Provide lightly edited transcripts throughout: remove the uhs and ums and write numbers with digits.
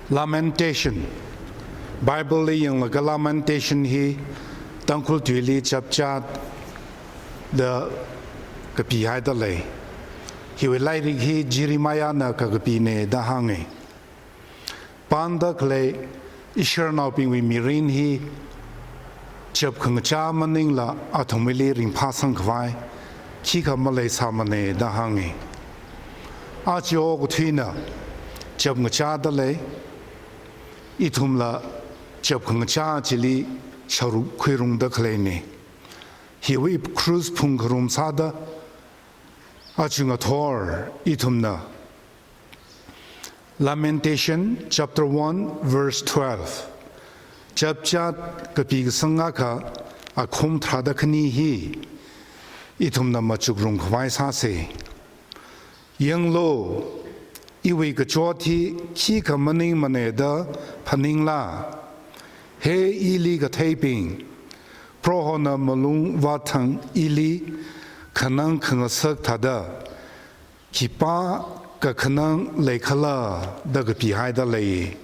Lamentation Bible yang laga lamentation hi tangkul tuili chapchat the kapi hai da lei hi we lai rig hi Jeremiah na ka kapi ne da hange panda kle ishar na ping wi mirin hi chap khang cha maning la athomili ring phasang khwai khi kha malai samane da hange a chio ko thina chap ngcha da lei itumla chap khang cha chili sharu khirung da khle ne hi we cruise phung khrum sada achunga thor itumna Lamentation chapter 1 verse 12 chapchat kapi sanga kha akhum thada khani hi itumna machugrung khwai sa se yanglo iwi ka choti khi ka maning maneda phaning la he ili ka thaping prohona malung wathang ili khanang khang sak thada khipa ka khanang lekhala daga pi haida lei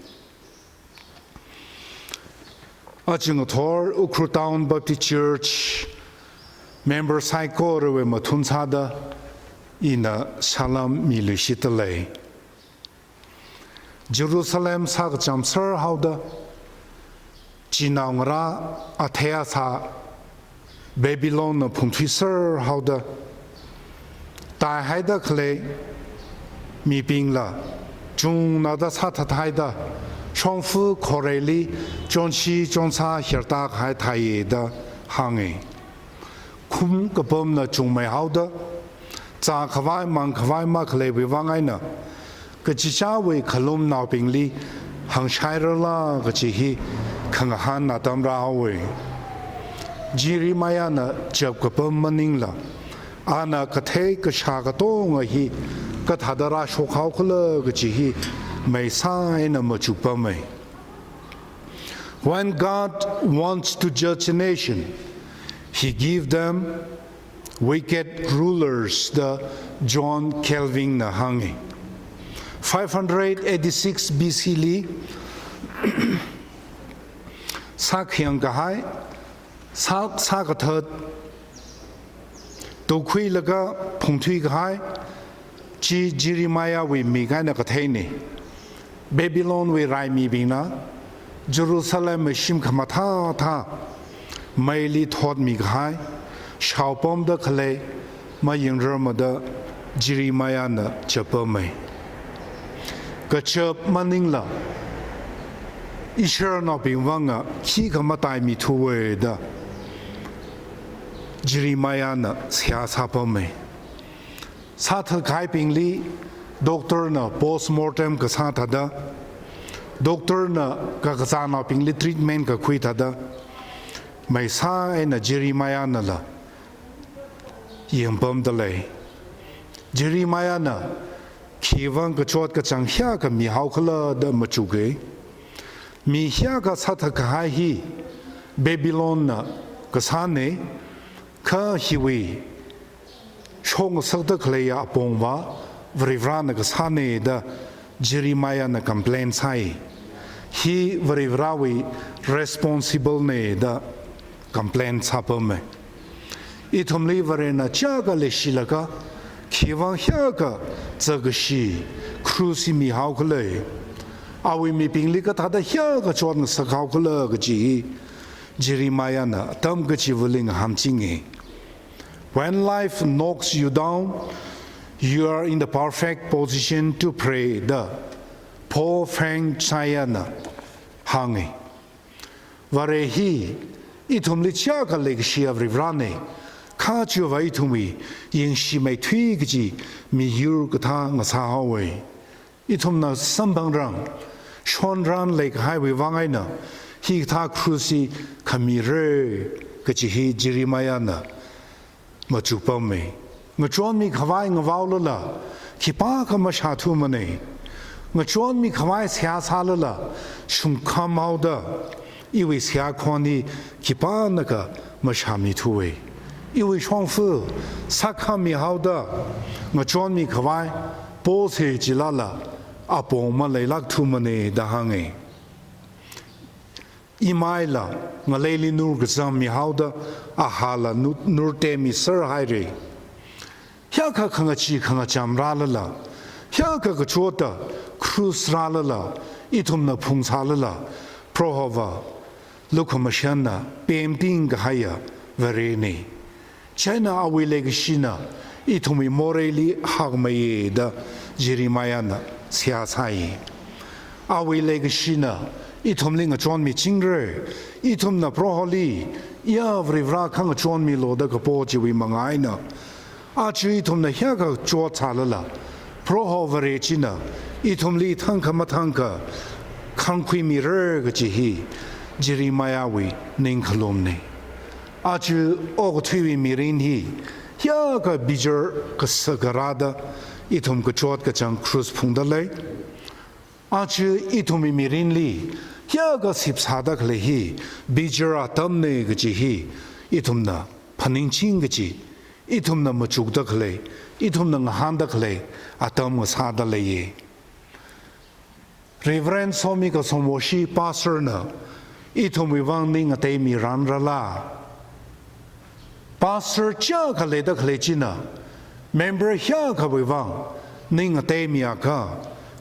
aching thor ukru town baptist church member cycle we mathun sada ina salam milishitale Jerusalem sak jamsar hauda Chinangra athea sa Babylon punthisar hauda tai haida khle mi pingla chung nada sa thathaida chongfu koreli chonchi chonsa herta khai thai da hange kum kapom na chung mai hauda cha khawai mang khawai ma khle wi wangai na kachicha we khalum na pingli hang shairala kachi hi khang han na tamra we Jeremiah na chap kapom maning la ana kathe ka sha ka tong hi ka thadara shokhau khla kachi hi mai sai na machupa mai When God wants to judge a nation he give them wicked rulers the John Calvin na hangi 586 BC li sakhyang kahai sakathad to khui laga phungthui kahai chi Jeremiah we mi ga na kathaini Babylon we rai mi bina Jerusalem shim khamatha tha maili thod mi kahai shaupom da khale ma yingrama da Jeremiah na chapamai kachap maningla ishar na bingwanga khi khamatai mi thuwe da Jeremiah na sia sapamai sathal khai pingli doctor na postmortem ka satha da doctor na ka na pingli treatment ka khui thada mai sa na Jeremiah na la yempam da lei Jeremiah na khiwang ka chot ka chang hya ka mi hau khala da machuge mi hya ka satha ka hai hi Babylon na ka sane kha hiwi chong sak da khleya pongwa vrivra na ka sane da Jeremiah na complain sai hi vrivrawi responsible ne da complain sapame itomli varena chaga le shilaka khiwang hya ka zagashi cruci mi hau khle awi mi pingli ka thada hya ka chon sakhau khle ga ji Jeremiah na tam ga chi wuling hamchinge When life knocks you down you are in the perfect position to pray the Paul Frank Chayana hangi varehi itumli chaga legshi avrivrane kha chu vai thumi yin shi mai thui gi mi yur ka tha nga sa hawe itumna sambang rang shon ran lek highway wangai na hi tha cruci khamire ka chi hi Jeremiah na ma chu pa me nga chon mi khawai nga waw la ki pa ka ma sha thu mane nga chon mi khawai sia sa la shum kham mau da i we sia khoni ki pa na ka ma sha mi thu we i we chong fu sa kha mi hau da nga chon mi khawai po se ji la apong ma leilak thumane da hange imaila ngaleli nur gzam mi hauda ahala nur te mi sir haire hya kha khanga chi khanga chamra la hya kha chota krus la itum na phungsa la prohova lukhomashana pemting haya verene china awile gishina itumi moreli hagmaye da Jeremiah na siasai awile gishina itumling chon mi chingre itum na proholi ya vrivra khang chon mi lo da kapo jiwi mangai na achi itum na hya ka chot chalala prohovere china itum li thangka mathangka khangkhui mi re ga ji Jeremiah wi ning khlomne achi og thwi mi rin hi hya ka bijer ka sagarada itum ka chot ka chang cruise phungda le achi itum mi rin li hya ka sip sada khle hi bijer atam ne ga ji itum na phaning ching ga ji itum na machuk da khle itum na ngahan da khle atam ga sada le ye Reverend Somi ka somwoshi pastor na itum wi wang ning ate mi ran rala pastor cha khale da khale china member hya kha wi wang ning ate mi aka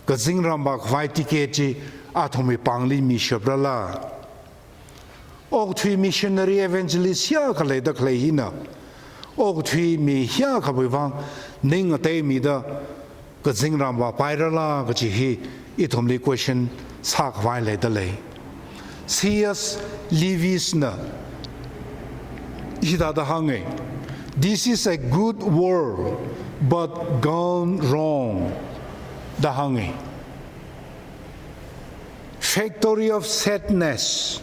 ka zingram ba khwai ticket chi athumi pangli mi shabrala og thui missionary evangelist hya khale da khale hina og thui mi hya kha wi wang ning ate mi da ka zingram ba pairala ka chi hi itumli question sa khwai le da le C.S. Lewis na hidada hange this is a good world but gone wrong da hange factory of sadness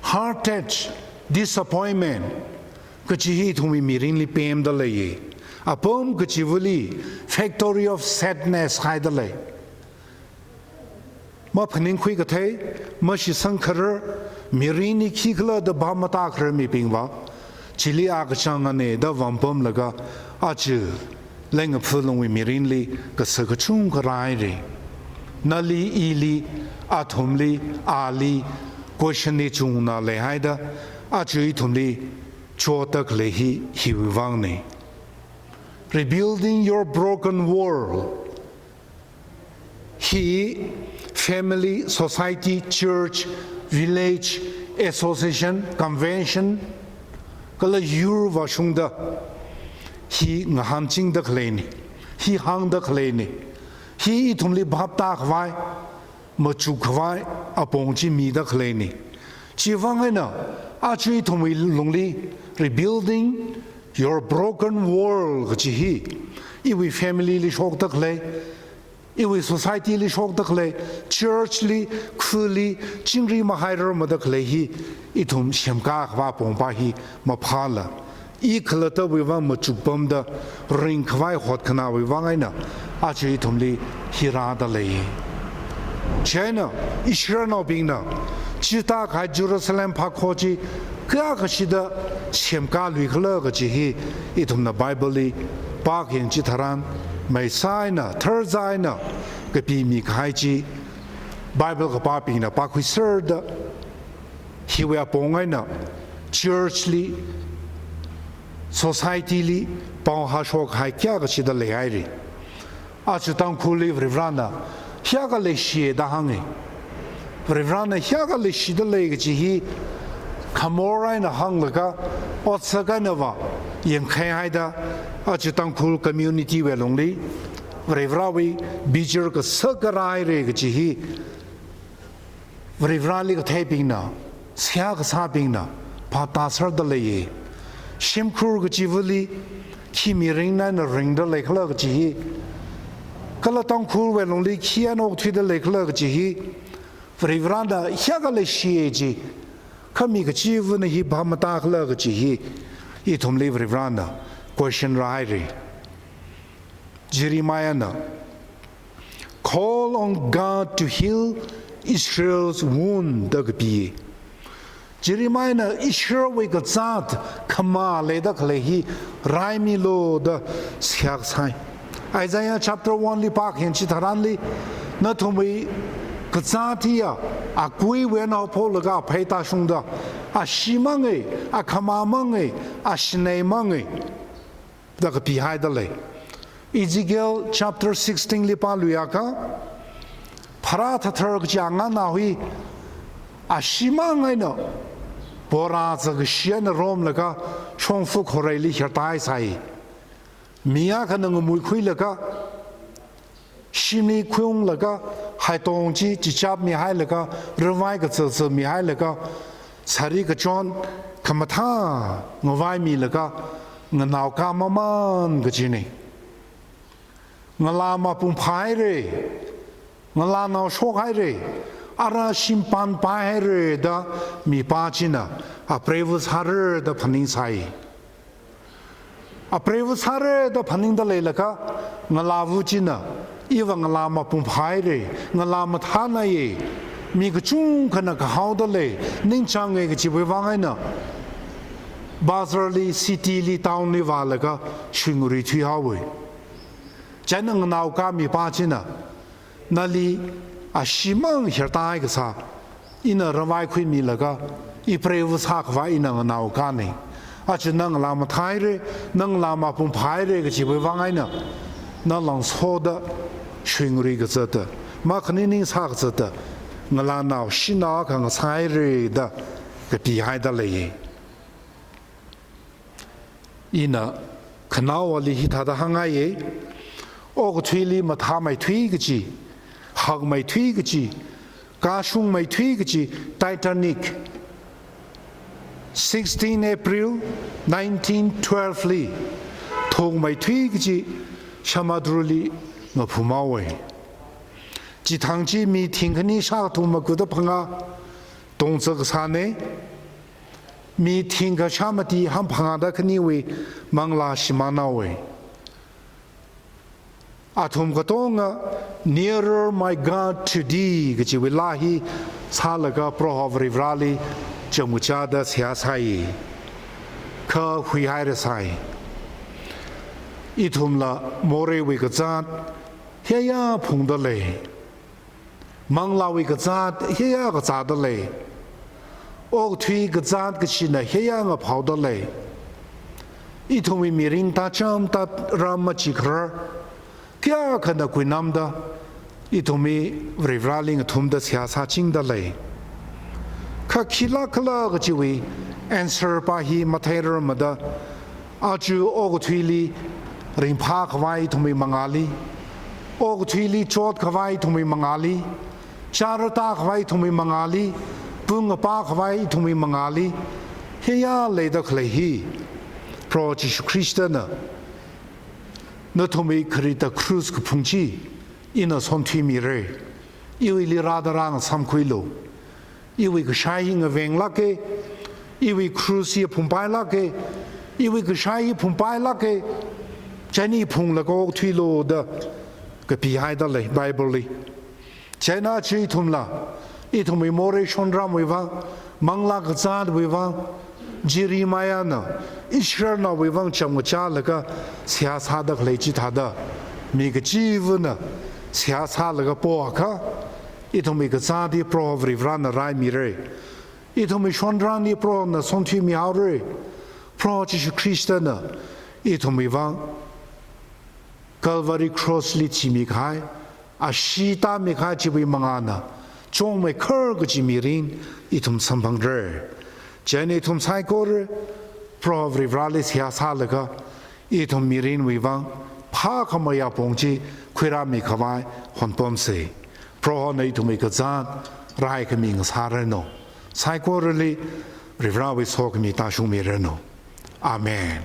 heartache disappointment kachi thumi mirin li pem da le apom kachi vuli factory of sadness haida le ma phaning khui ka thai ma shi sankhar mirini khikla da bhamata khar mi pingwa chili ag changa ne da wampam laga achu leng phulong wi mirinli ka sa ka chung ka rai re nali ili athumli ali question ni chung na le haida achu I thumli chotak le hi wang ne rebuilding your broken world he family, society, church, village, association, convention, kala yur washungda, he ngahanching the clani, he hung the clani, he itumli bhapta kwai, machu kwai, apongchi mi the clani. Chivangena, achi itumli lungli, rebuilding your broken world, chihi, iwi family li shok the clay. Iwi society li shok da khle church li khuli chingri ma hairer ma da khle hi itum shemka khwa pongpa hi ma phala I khlata wi wa ma chupam da ring khwai hot khana wi wa ngai na a chi itum li hira da le China Israel no bing na chita kha Jerusalem pha khoji ka ka shida shemka lui khla ga chi hi itum na Bible li pa khin chi tharan mai sai na thar zai na ka pi mi khai chi Bible ka pa pi na pa khu sir da hi wa pongai na church li society li pa ha shok hai kya ka chi da le ai ri a chu tang khu li vrana hya ka le shi da hang e vrana hya ka le shi da le ga chi hi khamora na hang la ka ot sa ka na wa yen khai hai da a chu tang khu community we long li vrevrawi bijer ka sakarai re ga chi hi vrevrali ka thai ping na sia ka sa ping na pa ta sar da le ye shim khur ga chi vuli khi mi ring na na ring da le khla ga chi hi kala tang khur we long li khia no thwi da le khla ga chi hi vrevranda hya ga le shi ye ji khami ga chi vu na hi ba ma ta khla ga chi hi I thum le vrevranda question rai Jeremiah na call on God to heal Israel's wound da bi Jeremiah na Israel we ga zat khama le da khle hi rai mi lo da syak sai Isaiah chapter 1 li pak hian chi tharan li na thumi ka cha ti a kui we na pho la ga phai ta shung da a shimang a khamamang a shnei mang da ka pi hai da le Ezekiel chapter 16 li pa luya ka phara thar ka changa na hui a shimang no bora za ga shian rom la ka chong fu khorei li hir tai sai Mia ka nang mui khui la ka shimni khung la ka hai tong chi chi chap mi hai la ka rwai ka tse mi hai la ka sari ka chon kamatha ngwai mi la ka nganaw ka maman ga chi ni ngala ma pum phai re ngala naw shok hai re ara simpan pai re da mi pa chi na a prevus har da phaning sai a prevus har da phaning da le la ka ngala vu chi na iwa ngala ma pum phai re ngala ma tha na ye mi ka chung khana ka haw da le ning chang nge chi we wang ai na bazarli city li town ni wa la ka shinguri thi ha we chan ng naw ka mi pa chi na na li a shimang hir tai ka sa ina rawai khui mi la ka I prevus ha ka ina naw ka ni a chen nang la ma thai re nang la ma pum phai re ka chi we wang ai na na lang so da shinguri ka za da ma khni ning sa ka za da ngala naw shi na ka ng sai re da ka pi hai da le ye ina khnaw li hi tha da hanga ye o ko thui li ma tha mai thui ga chi hag mai thui ga chi ka shung mai thui ga chi Titanic 16 April 1912 li thong mai thui ga chi shamadru li ma phuma we ji thang chi mi thing khani sha thu ma ku da phanga dong zhe ga sa ne mi thing ga shamati ham phanga da khani we mangla shimana we athum ga tonga nearer my God to thee ga chi we la hi sa la ga pro hovri vrali chamucha da sia sai kha hui hai ra sai ithum la more we ga zat he ya phung da le mangla we ga zat he ya ga za da le o thui ga zat ga chi na he ya nga phau da le ithum we mirin ta cham ta ram ma chi khra kya khana kui nam da ithum me vrivraling thum da sia sa ching da le kha khila khala ga chi we answer pa hi mathair ma da a chu o ga thui li ring pha khwai thum me mangali o ga thui li chot khwai thum me mangali charata khwai thum me mangali pung pa khwai thum me mangali he ya le da khle hi pro Jesus Christ na no thumi krita cruz ku phungchi ina son thi mi re iwi li radarang sam khuilo iwi ku shai ng veng la ke iwi cruz ye phumpai la ke iwi ku shai phumpai la ke chani phung la ko thi lo da ka pi hai da le bible li chana chi thum la I thumi more shondram we wa mangla ka zad we wa Jeremiah na Israel na we wang cham cha la ka sia sa da le chi tha da mi ga ji vu na sia sa la ga po kha I thumi ga za di pro vri vran rai mi re I thumi shondran ni pro na son thi mi au re pro Jesus Christ na I thumi wang Calvary cross li chi mi khai a shi ta mi khai chi we manga na chong me khar ga chi mi rin I thum sam bang re Jenny thum sai ko re pro vri vralis hia sa la ga I thum mi rin we wang pha khama ya pong chi khwira mi khawai hon pom se pro nei thum mi ka zan rai ka mi ng sa re no sai ko re li vri vra we so ka mi ta shung mi re no amen